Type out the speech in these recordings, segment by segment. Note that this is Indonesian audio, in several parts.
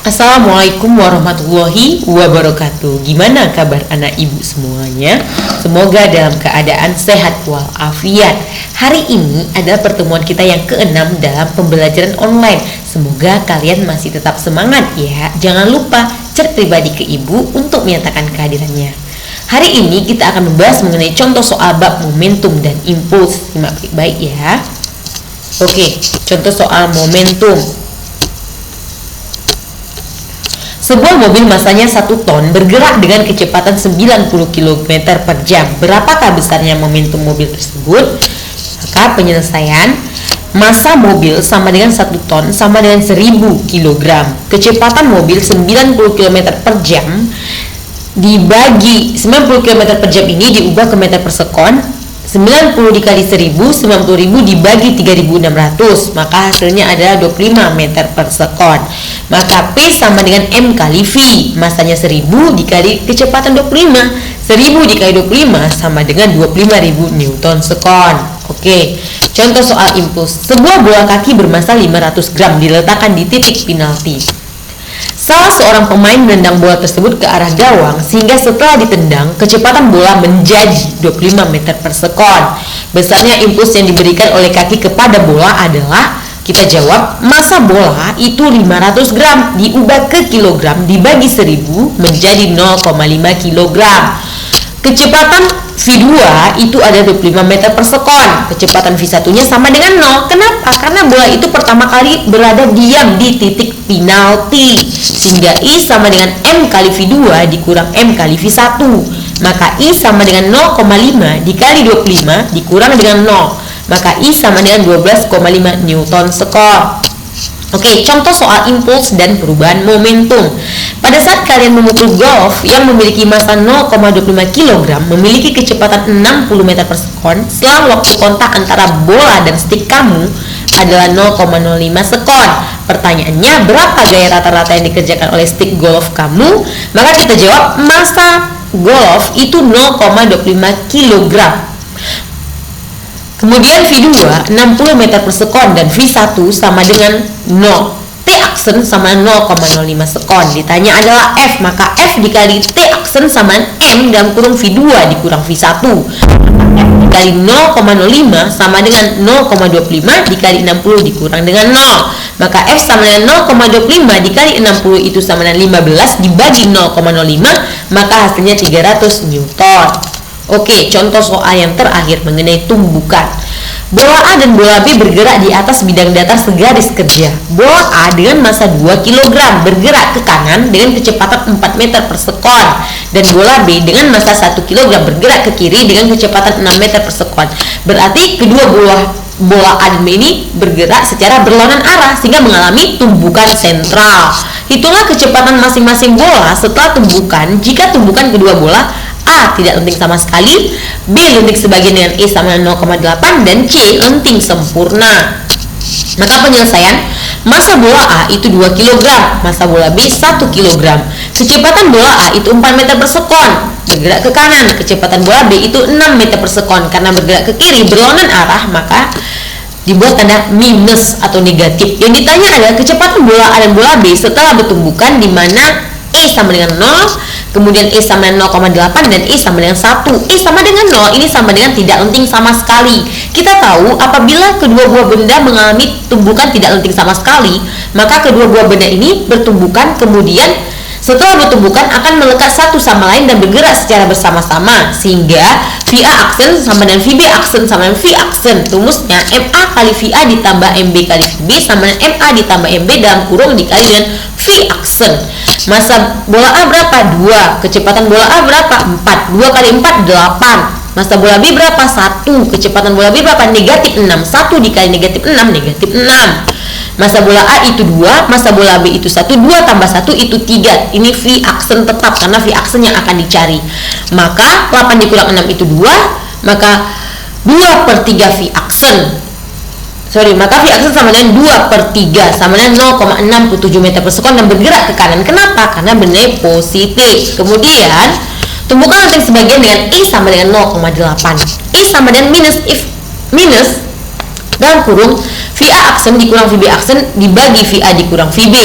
Assalamualaikum warahmatullahi wabarakatuh. Gimana kabar anak ibu semuanya? Semoga dalam keadaan sehat walafiat. Hari ini adalah pertemuan kita yang ke-6 dalam pembelajaran online. Semoga kalian masih tetap semangat ya. Jangan lupa chat pribadi ke ibu untuk menyatakan kehadirannya. Hari ini kita akan membahas mengenai contoh soal bab momentum dan impuls. Simak baik-baik ya. Oke, contoh soal momentum. Sebuah mobil masanya 1 ton bergerak dengan kecepatan 90 km per jam. Berapakah besarnya momentum mobil tersebut? Maka penyelesaian, massa mobil sama dengan 1 ton sama dengan 1000 kg. Kecepatan mobil 90 km per jam dibagi 90 km per jam ini diubah ke meter per sekon. 90 dikali 1000, 90.000 dibagi 3600, maka hasilnya adalah 25 meter per sekon. Maka P sama dengan M kali V, masanya 1000 dikali kecepatan 25, 1000 dikali 25 sama dengan 25.000 Newton sekon. Oke, contoh soal impuls. Sebuah bola kaki bermassa 500 gram diletakkan di titik penalti. Salah seorang pemain menendang bola tersebut ke arah gawang sehingga setelah ditendang, kecepatan bola menjadi 25 meter per sekon. Besarnya impuls yang diberikan oleh kaki kepada bola adalah, kita jawab, massa bola itu 500 gram diubah ke kilogram dibagi 1000 menjadi 0,5 kilogram. Kecepatan V2 itu ada 25 meter per sekon. Kecepatan V1 nya sama dengan 0. Kenapa? Karena bola itu pertama kali berada diam di titik penalti, sehingga I sama dengan M kali V2 dikurang M kali V1. Maka I sama dengan 0,5 dikali 25 dikurang dengan 0. Maka I sama dengan 12,5 Newton sekon. Oke, contoh soal impuls dan perubahan momentum. Pada saat kalian memukul golf yang memiliki massa 0,25 kg memiliki kecepatan 60 meter per sekon, selang waktu kontak antara bola dan stik kamu adalah 0,05 sekon. Pertanyaannya, berapa gaya rata-rata yang dikerjakan oleh stik golf kamu? Maka kita jawab, massa golf itu 0,25 kg. Kemudian V2 60 meter per sekon dan V1 sama dengan 0. T aksen sama 0,05 sekon. Ditanya adalah F, maka F dikali T aksen sama M dalam kurung V2 dikurang V1. F dikali 0,05 sama dengan 0,25 dikali 60 dikurang dengan 0. Maka F sama dengan 0,25 dikali 60 itu sama dengan 15 dibagi 0,05, maka hasilnya 300 Newton. Oke, contoh soal yang terakhir mengenai tumbukan. Bola A dan bola B bergerak di atas bidang datar segaris kerja. Bola A dengan massa 2 kg bergerak ke kanan dengan kecepatan 4 meter per sekon, dan bola B dengan massa 1 kg bergerak ke kiri dengan kecepatan 6 meter per sekon. Berarti kedua bola A dan B ini bergerak secara berlawanan arah sehingga mengalami tumbukan sentral. Itulah kecepatan masing-masing bola setelah tumbukan jika tumbukan kedua bola A tidak lenting sama sekali, B lenting sebagian dengan E sama dengan 0,8, dan C lenting sempurna. Maka penyelesaian, massa bola A itu 2 kg, massa bola B 1 kg. Kecepatan bola A itu 4 meter per sekon bergerak ke kanan, kecepatan bola B itu 6 meter per sekon karena bergerak ke kiri berlawanan arah, maka dibuat tanda minus atau negatif. Yang ditanya adalah kecepatan bola A dan bola B setelah bertumbukan, di mana E sama dengan 0, kemudian E sama dengan 0,8 dan E sama dengan 1. E sama dengan 0 ini sama dengan tidak lenting sama sekali. Kita tahu apabila kedua buah benda mengalami tumbukan tidak lenting sama sekali, maka kedua buah benda ini bertumbukan, kemudian setelah bertumbukan akan melekat satu sama lain dan bergerak secara bersama-sama, sehingga VA aksen sama dengan VB aksen sama dengan V aksen. Rumusnya MA kali VA ditambah MB kali VB sama dengan MA ditambah MB dalam kurung dikali dengan V aksen. Massa bola A berapa? 2. Kecepatan bola A berapa? 4. 2 kali 4 8. Massa bola B berapa? 1. Kecepatan bola B berapa? Negatif 6. 1 dikali negatif 6 negatif 6. Massa bola A itu 2, massa bola B itu 1, 2 tambah 1 itu 3. Ini V aksen tetap karena V aksen yang akan dicari. Maka 8 dikurang 6 itu 2, maka 2/3 V aksen. Maka V aksen sama dengan 2/3 sama dengan 0,67 meter per sekon dan bergerak ke kanan. Kenapa? Karena bendanya positif. Kemudian tumbukan lenting sebagian dengan E sama dengan 0,8. E sama dengan minus dalam kurung VA aksen dikurang VB aksen dibagi VA dikurang VB.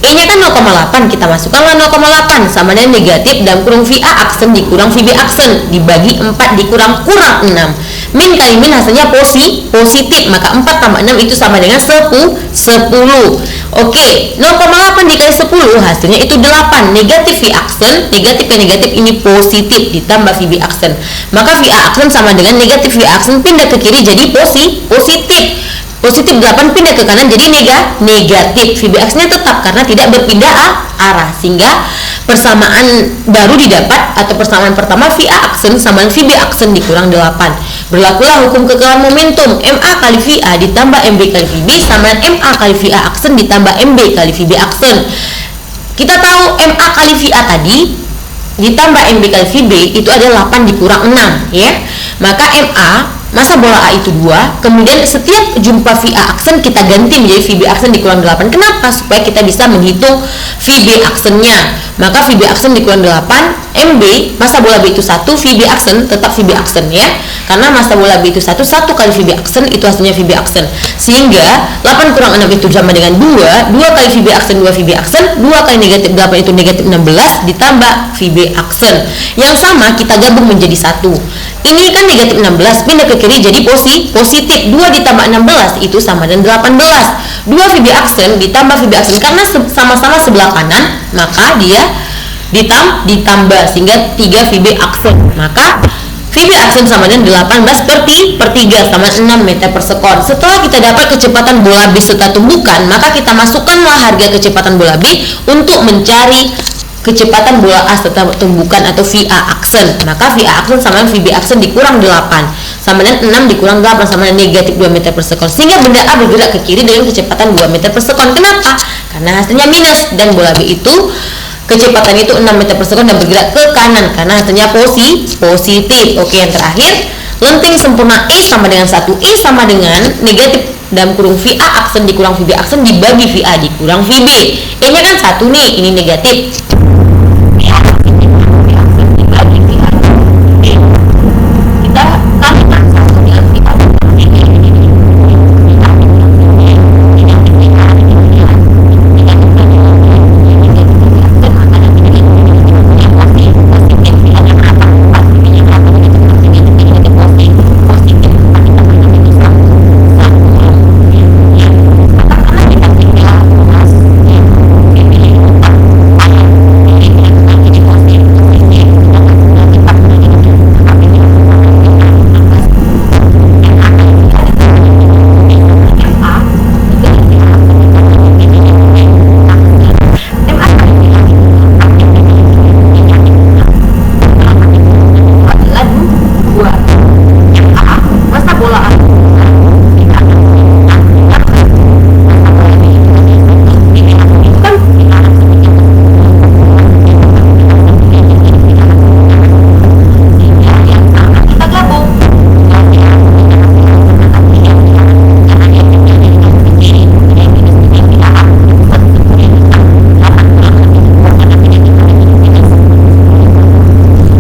E nya kan 0,8, kita masukkanlah 0,8 sama dengan negatif dalam kurung VA aksen dikurang VB aksen dibagi 4 dikurang kurang 6. Min kali min hasilnya positif, maka 4 tambah 6 itu sama dengan 10. Oke, 0,8 dikali 10 hasilnya itu 8. Negatif V aksen, negatif ke negatif ini positif ditambah VB aksen. Maka VA aksen sama dengan negatif V aksen pindah ke kiri jadi positif. Positif 8 pindah ke kanan jadi negatif. VB aksennya tetap karena tidak berpindah arah, sehingga persamaan baru didapat atau persamaan pertama VA aksen sama VB aksen dikurang 8. Berlakulah hukum kekalahan momentum. MA kali VA ditambah MB kali VB sama MA kali VA aksen ditambah MB kali VB aksen. Kita tahu MA kali VA tadi ditambah MB kali VB itu adalah 8 dikurang 6 ya. Maka MA masa bola A itu 2, kemudian setiap jumpa VA aksen kita ganti menjadi VB aksen dikurang 8. Kenapa? Supaya kita bisa menghitung VB aksennya. Maka VB aksen dikurang 8, MB masa bola B itu 1, VB aksen tetap VB aksen ya. Karena masa bola B itu 1 kali VB aksen itu hasilnya VB aksen. Sehingga 8 kurang 6 itu sama dengan 2 kali VB aksen 2 VB aksen, 2 kali negatif 8 itu negatif 16 ditambah VB aksen. Yang sama kita gabung menjadi 1. Ini kan negatif 16 pindah ke kiri jadi positif. 2 ditambah 16 itu sama dengan 18. 2 VB aksen ditambah VB aksen karena sama-sama sebelah kanan, maka dia ditambah sehingga 3 VB aksen. Maka VB aksen sama dengan 18 per 3 sama 6 meter per sekon. Setelah kita dapat kecepatan bola B serta tumbukan, maka kita masukkanlah harga kecepatan bola B untuk mencari kecepatan bola A serta tumbukan atau VA aksen. Maka VA aksen sama dengan VB aksen dikurang 8 sama dengan 6 dikurang 8 sama dengan negatif 2 meter per sekon. Sehingga benda A bergerak ke kiri dengan kecepatan 2 meter per sekon. Kenapa? Karena hasilnya minus dan bola B itu kecepatan itu 6 meter per sekon dan bergerak ke kanan karena hasilnya positif. Oke, yang terakhir, lenting sempurna E sama dengan 1. E sama dengan negatif dalam kurung VA aksen dikurang VB aksen dibagi VA dikurang VB. E nya kan 1 nih, ini negatif.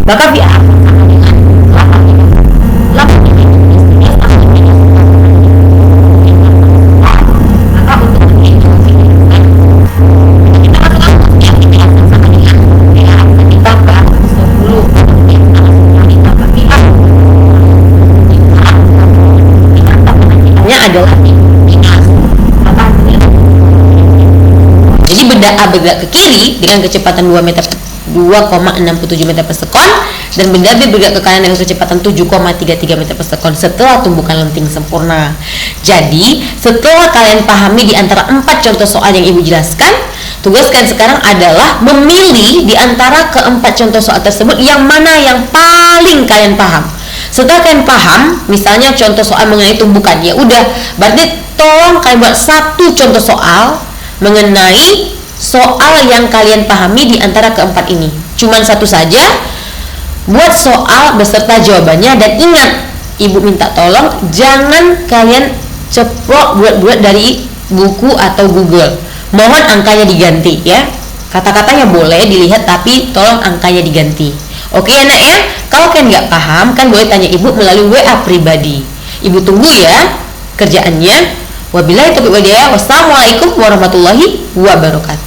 Maka VA adalah jadi benda A bergerak ke kiri dengan kecepatan 2,67 meter per sekon dan benda B bergerak ke kanan dengan kecepatan 7,33 meter per sekon setelah tumbukan lenting sempurna. Jadi setelah kalian pahami di antara 4 contoh soal yang ibu jelaskan, tugas kalian sekarang adalah memilih di antara keempat contoh soal tersebut yang mana yang paling kalian paham. Setelah kalian paham, misalnya contoh soal mengenai tumbukan, ya udah, berarti tolong kalian buat satu contoh soal mengenai soal yang kalian pahami di antara keempat ini. Cuman satu saja, buat soal beserta jawabannya, dan ingat, ibu minta tolong jangan kalian ceplok buat dari buku atau Google. Mohon angkanya diganti ya. Kata-katanya boleh dilihat tapi tolong angkanya diganti. Oke anak ya, kalau kalian nggak paham kan boleh tanya ibu melalui WA pribadi. Ibu tunggu ya kerjaannya. Wabillahi taufiq wal hidayah. Wassalamualaikum warahmatullahi wabarakatuh.